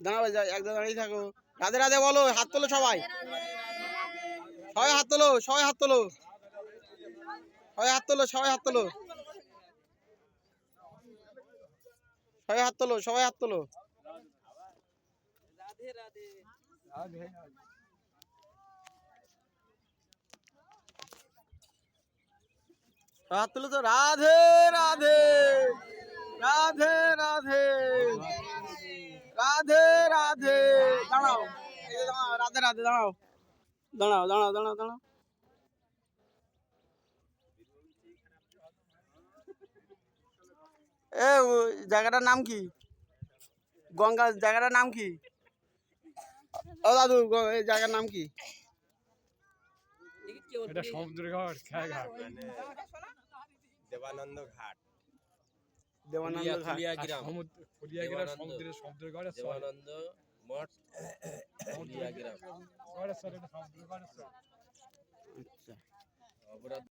দাঁড়াও, একদম দাঁড়িয়ে থাকো। রাধে রাধে বলো, হাত তোলো সবাই। সবাই হাত তোলো, সবাই হাত তোলো, সবাই হাত তোলো, সবাই হাত তোলো, সবাই হাত তোলো, সবাই হাত তোলো। রাধে রাধে রাধে হাত তোলো তো। রাধে রাধে রাধে রাধে রাধে রাধে। দাঁড়াও, রাধে রাধে, দাঁড়াও দাঁড়াও দাঁড়াও দাঁড়াও দাঁড়াও। এ জায়গাটার নাম কি? গঙ্গা জায়গাটার নাম কি? ও দাদু, এই জায়গার নাম কি? এটা সমুদ্রঘাট, খেয়াঘাট, দেবানন্দ ঘাট, দেবানন্দ ঘাট, সমুদ্রঘাট, সমুদ্রঘাট, দেবানন্দ মঠ, ফুলিয়া গ্রাম। সমুদ্রঘাট। আচ্ছা।